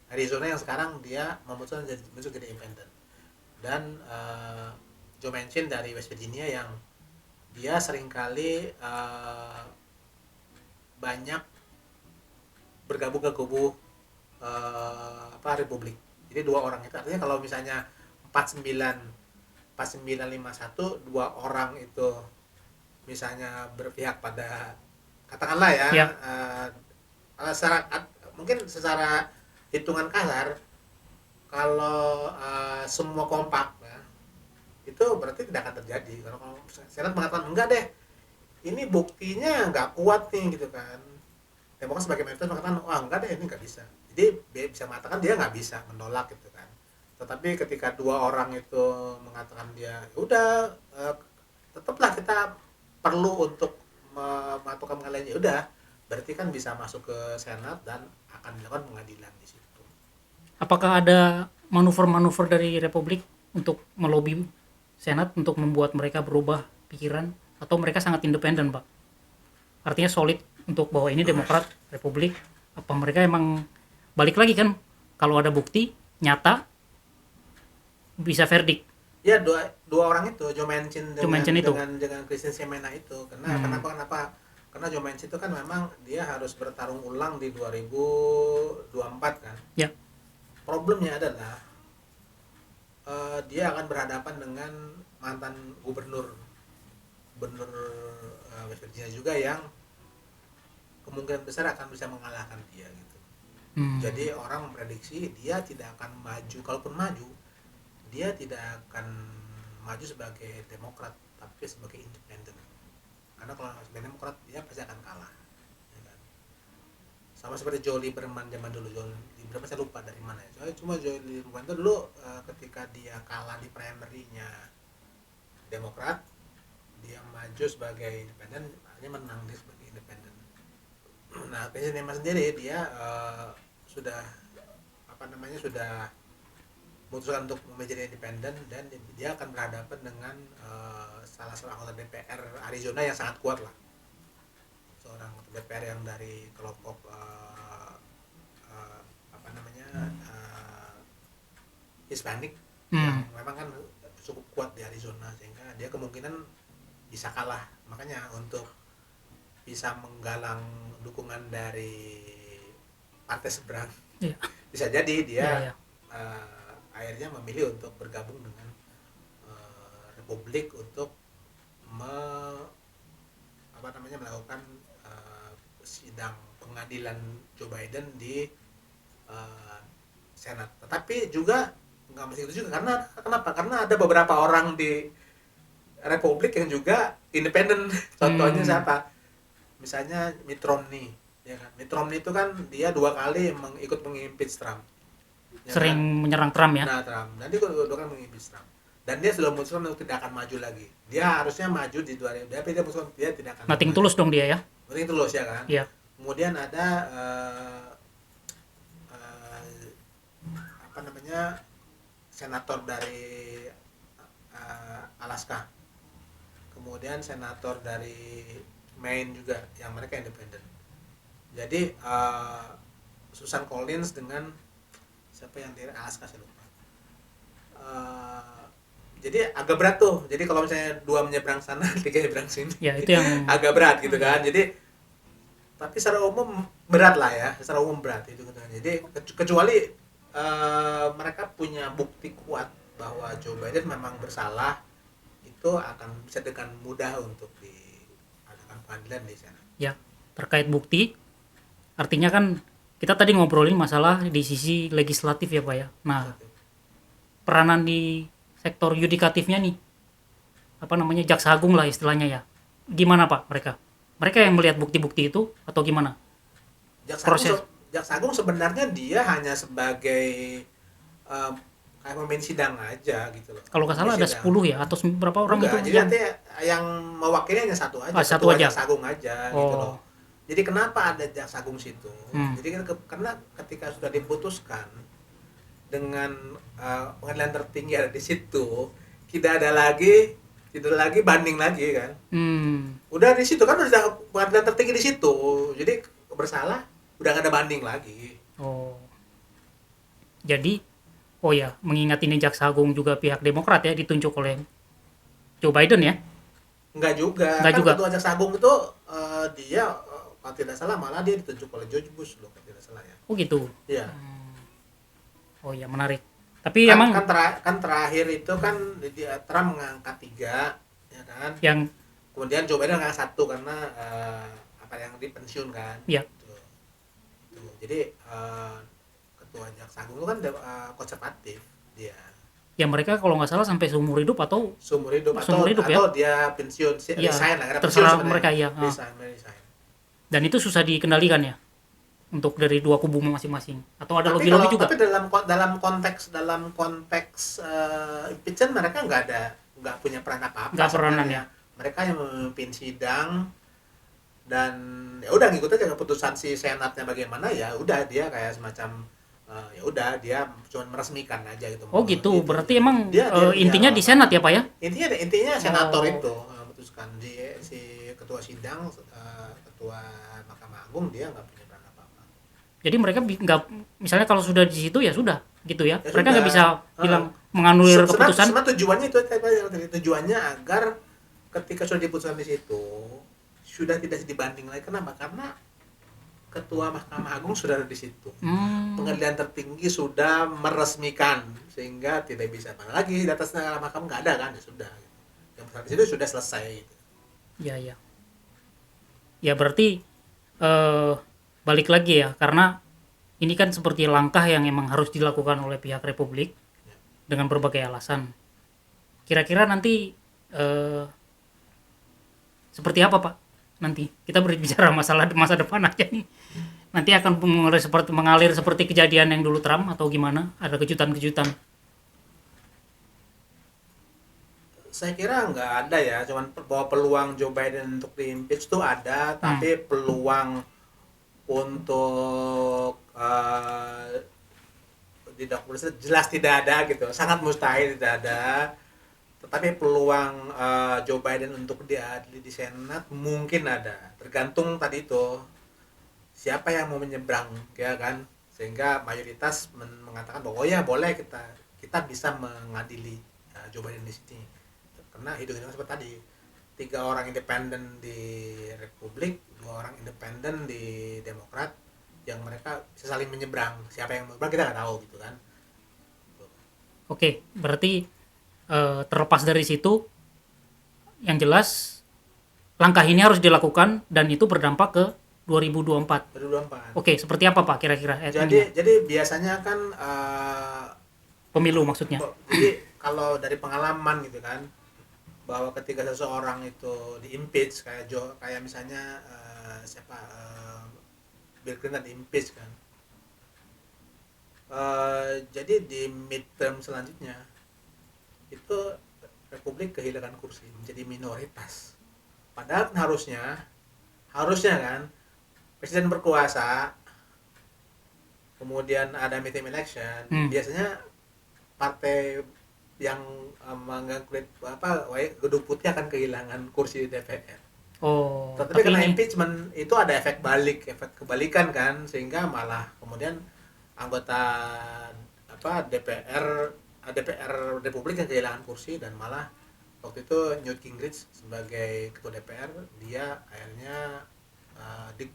Arizona, yang sekarang dia memutuskan masuk jadi independen. Dan Joe Manchin dari West Virginia, yang dia seringkali banyak bergabung ke kubu Republik. Jadi dua orang itu, artinya kalau misalnya 4951 dua orang itu misalnya berpihak pada, katakanlah ya, Ya. mungkin secara hitungan kasar, kalau semua kompak ya, itu berarti tidak akan terjadi. Kalau Senat mengatakan enggak deh, ini buktinya nggak kuat nih gitu kan, Demokrat sebagai mayoritas mengatakan wah enggak deh, ini nggak bisa. Jadi bisa mengatakan dia nggak bisa menolak gitu kan. Tetapi ketika dua orang itu mengatakan dia udah tetaplah kita perlu untuk mematukan pengadilan, ya udah berarti kan bisa masuk ke Senat dan akan dilakukan pengadilan di situ. Apakah ada manuver-manuver dari Republik untuk melobi Senat untuk membuat mereka berubah pikiran, atau mereka sangat independen, Pak? Artinya solid untuk bahwa ini Demokrat, Republik, apa mereka emang balik lagi kan kalau ada bukti nyata bisa verdict. Ya dua orang itu, Joe Manchin itu. dengan Kristen Sinema itu. Kenapa? Karena Joe Manchin itu kan memang dia harus bertarung ulang di 2024 kan. Ya. Problemnya adalah dia akan berhadapan dengan mantan gubernur West Virginia juga, yang kemungkinan besar akan bisa mengalahkan dia gitu. Jadi orang memprediksi dia tidak akan maju, kalaupun maju dia tidak akan maju sebagai Demokrat tapi sebagai independen, karena kalau sebagai Demokrat dia pasti akan kalah ya kan? Sama seperti Joe Lieberman zaman dulu. Joe Lieberman saya lupa dari mana ya, cuma Joe Lieberman itu dulu ketika dia kalah di primary-nya Demokrat, dia maju sebagai independen, dia menang dia sebagai independen. Nah, Kristen Sinema sendiri dia sudah memutuskan untuk menjadi independen, dan dia akan berhadapan dengan salah seorang anggota DPR Arizona yang sangat kuat lah, seorang anggota DPR yang dari kelompok Hispanic, yang memang kan cukup kuat di Arizona, sehingga dia kemungkinan bisa kalah. Makanya untuk bisa menggalang dukungan dari partai seberang, bisa jadi dia akhirnya memilih untuk bergabung dengan Republik untuk melakukan sidang pengadilan Joe Biden di Senat. Tetapi juga nggak mesti itu juga, kenapa? Karena ada beberapa orang di Republik yang juga independen. Contohnya siapa? Misalnya Mitt Romney, ya kan? Mitt Romney itu kan dia 2 kali ikut mengimpeach Trump. Ya sering kan? menyerang Trump ya. Nah, Trump. Dan dia 2 kali mengimpeach Trump. Dan dia sudah memutuskan untuk tidak akan maju lagi. Dia harusnya maju di 2000, tapi dia memutuskan dia tidak akan. Nothing tulus dong dia ya. Nothing tulus ya kan? Iya. Kemudian ada namanya senator dari Alaska, kemudian senator dari Maine juga yang mereka independen. Jadi Susan Collins dengan siapa yang dari Alaska saya lupa. Jadi agak berat tuh. Jadi kalau misalnya 2 menyeberang sana, 3 menyeberang sini, Ya, itu yang agak berat gitu kan. Jadi tapi secara umum berat lah ya, secara umum berat itu gitu kan. Jadi kecuali mereka punya bukti kuat bahwa Joe Biden memang bersalah, itu akan bisa dengan mudah untuk diadakan pengadilan di sana. ya terkait bukti, artinya kan kita tadi ngobrolin masalah di sisi legislatif ya Pak ya. Nah, peranan di sektor yudikatifnya nih, apa namanya, jaksa agung lah istilahnya ya, gimana Pak mereka yang melihat bukti-bukti itu atau gimana proses? Jaksa Agung sebenarnya dia hanya sebagai kayak pemimpin sidang aja gitu loh. Kalau nggak salah ada 10 ya atau berapa orang Enggak, itu jadi nanti yang mewakili hanya satu aja, satu aja. Jaksa Agung aja gitu loh. Oh. Jadi kenapa ada Jaksa Agung situ? Jadi karena ketika sudah diputuskan dengan pengadilan tertinggi ada di situ, tidak lagi banding lagi kan. Udah di situ kan udah pengadilan tertinggi di situ. Jadi bersalah udah gak ada banding lagi. Oh. Jadi mengingat ini jaksa agung juga pihak Demokrat ya, ditunjuk oleh Joe Biden ya? Enggak juga. Enggak kan juga. Ketua Jaksa Agung itu dia kalau tidak salah malah dia ditunjuk oleh George Bush loh, kalau tidak salah ya. Oh gitu. Iya. Oh ya, menarik. Tapi Kan, emang terakhir itu kan Trump mengangkat 3 ya kan. yang Kemudian Joe Biden ngangkat 1 karena yang dipensiun kan. ya, Tuh. Jadi ketua Jaksa Agung itu kan konservatif dia. ya mereka kalau nggak salah sampai seumur hidup atau Seumur hidup ya? atau dia pensiun, Ya, resign lah, karena terserah pensiun mereka ya. Resign. Dan itu susah dikendalikan ya untuk dari dua kubu masing-masing atau ada lobby-lobby juga. Tapi dalam konteks impeachment mereka nggak punya peran apa-apa. Nggak peranan ya. Mereka yang memimpin sidang dan ya udah ngikut aja keputusan si senatnya bagaimana, ya udah dia kayak semacam ya udah dia cuma meresmikan aja gitu. Oh gitu. Berarti emang dia intinya di Senat ya Pak ya? Intinya senator itu memutuskan, si ketua sidang, ketua Mahkamah Agung dia nggak punya peran apa-apa. Jadi mereka nggak, misalnya kalau sudah di situ ya sudah gitu ya. Ya Mereka sudah. nggak bisa bilang menganulir keputusan. Sebenarnya tujuannya itu tujuannya agar ketika sudah diputuskan di situ sudah tidak dibanding lagi. Kenapa? Karena ketua Mahkamah Agung sudah ada di situ. Pengadilan tertinggi sudah meresmikan sehingga tidak bisa mana lagi di atas mahkamah nggak ada kan, ya sudah. Yang di situ sudah selesai. Gitu. Ya. Ya berarti balik lagi ya, karena ini kan seperti langkah yang emang harus dilakukan oleh pihak Republik dengan berbagai alasan. Kira-kira nanti seperti apa Pak? Nanti kita berbicara masalah masa depan aja nih. Nanti akan mengalir seperti kejadian yang dulu Trump atau gimana? Ada kejutan-kejutan? Saya kira nggak ada ya, cuman bahwa peluang Joe Biden untuk di-impeach itu ada, tapi peluang untuk tidak jelas tidak ada gitu, sangat mustahil tidak ada. Tetapi peluang Joe Biden untuk diadili di Senat mungkin ada, tergantung tadi itu siapa yang mau menyeberang ya kan, sehingga mayoritas mengatakan bahwa ya boleh kita bisa mengadili Joe Biden di sini. Karena hitung-hitungan seperti tadi, 3 orang independen di Republik, 2 orang independen di Demokrat, yang mereka bisa saling menyeberang. Siapa yang menyeberang kita nggak tahu gitu kan. Oke, berarti terlepas dari situ, yang jelas langkah ini harus dilakukan dan itu berdampak ke 2024. Oke, seperti apa Pak kira-kira? Jadi biasanya kan pemilu maksudnya. Jadi kalau dari pengalaman gitu kan, bahwa ketika seseorang itu di-impeach kayak misalnya Bill Clinton di-impeach kan. Jadi di midterm selanjutnya itu Republik kehilangan kursi, menjadi minoritas. Padahal harusnya kan presiden berkuasa, kemudian ada midterm election, biasanya partai yang memegang kulit gedung putih akan kehilangan kursi di DPR. Oh, Tapi tapi karena ini impeachment itu ada efek balik, efek kebalikan kan, sehingga malah kemudian anggota DPR Republik yang kehilangan kursi, dan malah waktu itu Newt Gingrich sebagai ketua DPR dia akhirnya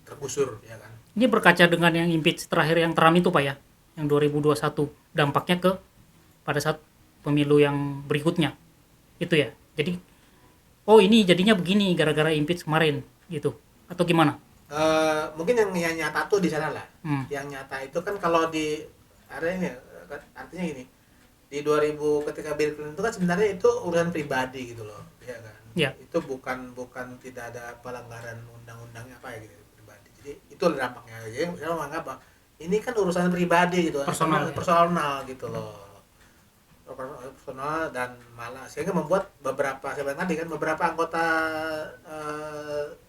tergusur ya kan. ini berkaca dengan yang impeach terakhir yang Trump itu Pak ya, yang 2021, dampaknya ke pada saat pemilu yang berikutnya. Itu ya. Jadi oh ini jadinya begini gara-gara impeach kemarin gitu. Atau gimana? Mungkin yang nyata tuh di sana lah. Hmm. Yang nyata itu kan kalau di artinya gini, di 2000 ketika Bill Clinton itu kan sebenarnya itu urusan pribadi gitu loh, ya kan. Ya. Itu bukan tidak ada pelanggaran undang-undangnya apa ya gitu, pribadi. Jadi itu dampaknya. Jadi saya menganggap bahwa ini kan urusan pribadi gitu, Personal, ya. personal gitu loh. Personal, dan malah sehingga membuat beberapa anggota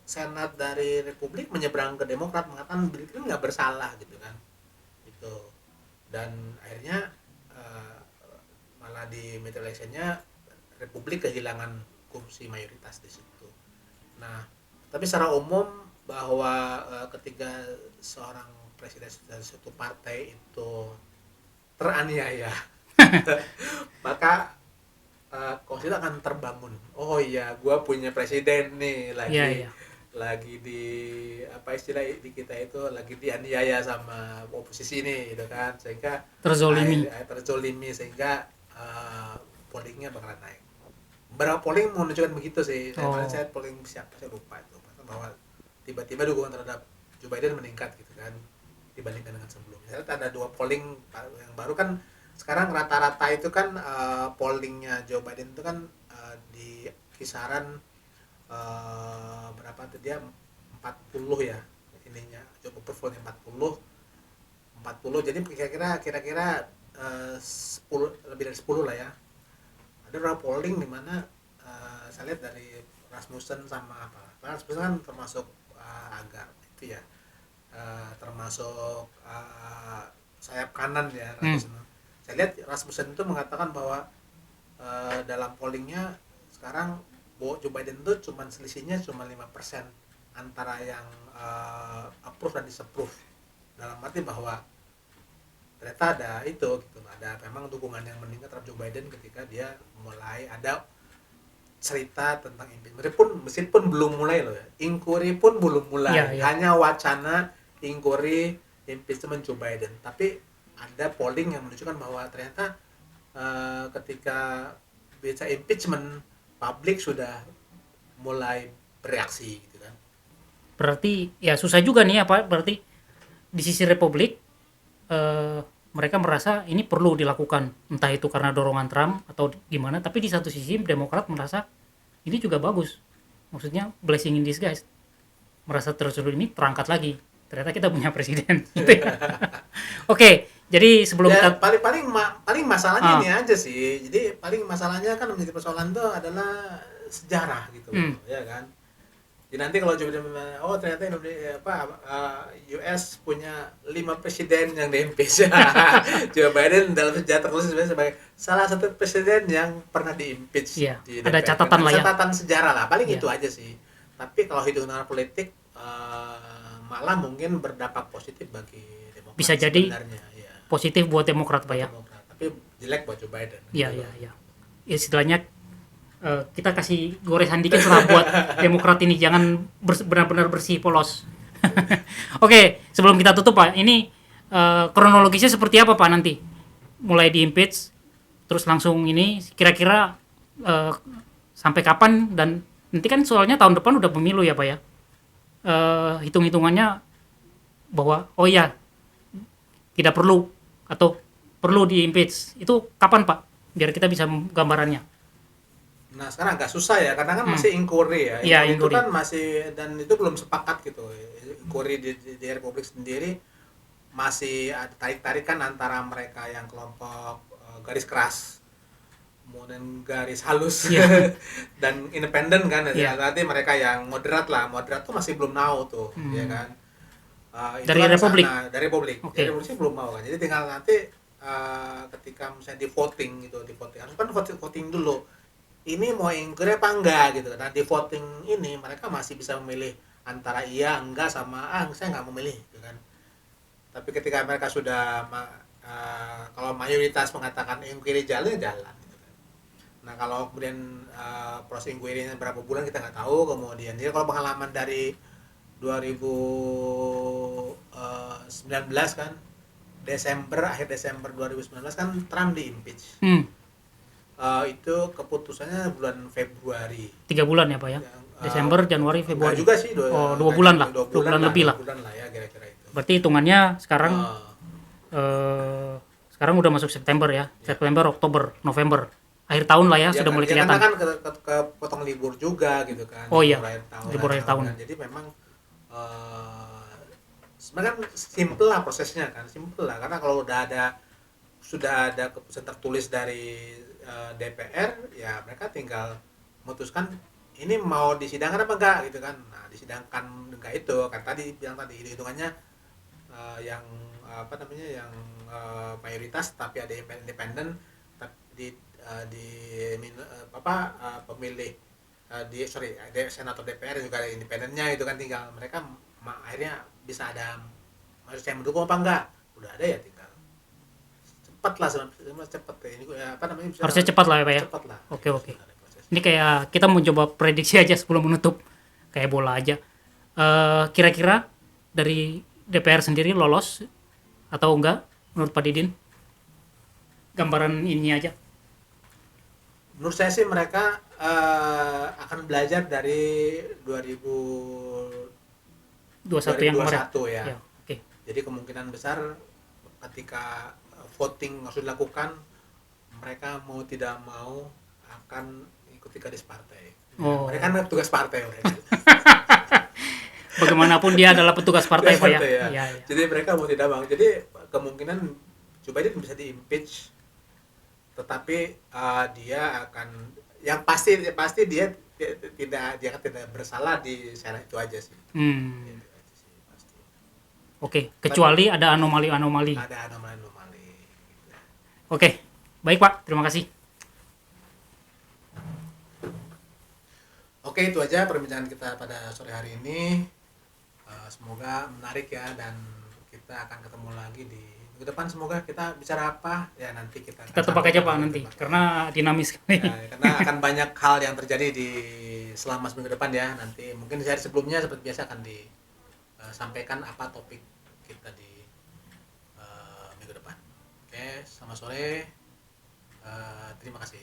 Senat dari Republik menyeberang ke Demokrat mengatakan Bill Clinton nggak bersalah gitu kan, itu. Dan akhirnya malah di midterm electionnya Republik kehilangan kursi mayoritas di situ. Nah, tapi secara umum bahwa ketika seorang presiden dari suatu partai itu teraniaya maka konsep akan terbangun. Oh iya, gua punya presiden nih lagi. Iya. Lagi di apa istilah di kita itu lagi dianiaya sama oposisi nih gitu kan, sehingga terzolimi sehingga pollingnya bakalan naik. Beberapa polling menunjukkan begitu sih. Saya polling siapa saya lupa itu, bahwa tiba-tiba dukungan terhadap Joe Biden meningkat gitu kan dibandingkan dengan sebelumnya. Ada 2 polling yang baru kan sekarang, rata-rata itu kan pollingnya Joe Biden itu kan di kisaran berapa tuh dia 40 ya ininya, coba performnya 40, jadi kira-kira 10 lebih dari 10 lah ya. Ada beberapa polling di mana saya lihat dari Rasmussen sama Rasmussen kan termasuk agak itu ya, termasuk sayap kanan ya Rasmussen. Saya lihat Rasmussen itu mengatakan bahwa dalam pollingnya sekarang Joe Biden itu selisihnya cuma 5% antara yang approve dan disapprove, dalam arti bahwa ternyata ada itu gitu, ada memang dukungan yang meningkat terhadap Joe Biden ketika dia mulai ada cerita tentang impeachment. Meskipun belum mulai loh ya, inquiry pun belum mulai, hanya wacana inquiry impeachment Joe Biden, tapi ada polling yang menunjukkan bahwa ternyata ketika bicara impeachment publik sudah mulai bereaksi gitu kan. Berarti ya susah juga nih apa berarti di sisi Republik mereka merasa ini perlu dilakukan, entah itu karena dorongan Trump atau gimana, tapi di satu sisi Demokrat merasa ini juga bagus, maksudnya blessing in disguise, merasa ini terangkat lagi, ternyata kita punya presiden gitu ya. Oke, jadi sebelum ya, paling masalahnya ini aja sih, jadi paling masalahnya kan menjadi persoalan itu adalah sejarah gitu, ya kan. Jadi nanti kalau ternyata US punya 5 presiden yang di-impeach. Joe Biden dalam sejarah tertulis sebagai salah satu presiden yang pernah di-impeach. Iya, ada catatan lah ya. Catatan sejarah lah, paling itu aja sih. Tapi kalau hitungan politik malah mungkin berdampak positif bagi Demokrat. Bisa jadi ya. Positif buat Demokrat Pak ya. Tapi jelek buat Joe Biden. Iya. Istilahnya kita kasih goresan dikit lah buat Demokrat ini, jangan benar-benar bersih polos. Oke, sebelum kita tutup Pak, ini kronologisnya seperti apa Pak nanti? Mulai di impeach, terus langsung ini kira-kira sampai kapan, dan nanti kan soalnya tahun depan udah pemilu ya Pak ya. Hitung-hitungannya bahwa oh ya tidak perlu atau perlu di impeach, itu kapan Pak? Biar kita bisa gambarannya. Nah sekarang agak susah ya, karena kan masih inquiry ya. Itu kan masih, dan itu belum sepakat gitu. Inquiry di Republik sendiri masih ada tarik-tarikan antara mereka yang kelompok garis keras, kemudian garis halus, dan independen kan. Nanti mereka yang moderat tuh masih belum mau tuh, ya kan. Dari Republik? Dari Republik. Okay. Dari Republik sih belum mau kan. Jadi tinggal nanti ketika misalnya di voting gitu, di voting harus kan voting dulu. Ini mau inquiry apa enggak gitu. Nah di voting ini mereka masih bisa memilih antara iya, enggak sama saya nggak memilih gitu kan. Tapi ketika mereka sudah kalau mayoritas mengatakan inquiry jalan ya jalan gitu kan. Nah kalau kemudian proses inquiry-nya berapa bulan kita nggak tahu. Kemudian jadi kalau pengalaman dari 2019 kan, akhir Desember 2019 kan Trump di impeach. Itu keputusannya bulan Februari. 3 bulan ya Pak ya? Desember, Januari, Februari. Juga sih, 2 bulan lah. 2 bulan lebih lah. 2 bulan lah ya kira-kira itu. Berarti hitungannya sekarang udah masuk September ya. September, Oktober, November. Akhir tahun lah ya, sudah mulai kelihatan. Karena kan ke potong libur juga gitu kan. Oh iya, libur akhir tahun. Jadi memang sebenarnya kan simple lah prosesnya kan, simple lah. Karena kalau sudah ada keputusan tertulis dari DPR, ya mereka tinggal memutuskan ini mau disidangkan apa enggak gitu kan. Nah disidangkan enggak itu kan tadi bilang tadi hitungannya yang yang mayoritas tapi ada independen pemilih di senator DPR juga ada independennya itu kan, tinggal mereka akhirnya bisa ada mayoritas yang mendukung apa enggak, udah ada ya tinggal cepat lah cepat ya ini harusnya cepat lah ya Pak ya. Cepat lah. Oke. Ini kayak kita mau coba prediksi aja sebelum menutup, kayak bola aja. Kira-kira dari DPR sendiri lolos atau enggak menurut Pak Didin? Gambaran ini aja. Menurut saya sih mereka akan belajar dari 2021 yang kemarin ya. Okay. Jadi kemungkinan besar ketika voting harus dilakukan, mereka mau tidak mau akan ikuti garis partai. Mereka kan petugas partai mereka. Bagaimanapun dia adalah petugas partai Pak ya. Ya. Jadi mereka mau tidak mau. Jadi kemungkinan Joe Biden bisa di-impeach, tetapi dia akan yang pasti dia tidak bersalah di Senat itu aja sih. Oke, kecuali ada anomali-anomali. Ada anomali. Oke, baik Pak, terima kasih. Oke, itu aja perbincangan kita pada sore hari ini. Semoga menarik ya, dan kita akan ketemu lagi di minggu depan. Semoga kita bicara apa ya nanti kita tebak aja Pak nanti, karena dinamis sekali. Karena akan banyak hal yang terjadi selama seminggu depan ya. Nanti mungkin di hari sebelumnya seperti biasa akan disampaikan apa topik kita di minggu depan. Oke, selamat sore. Terima kasih.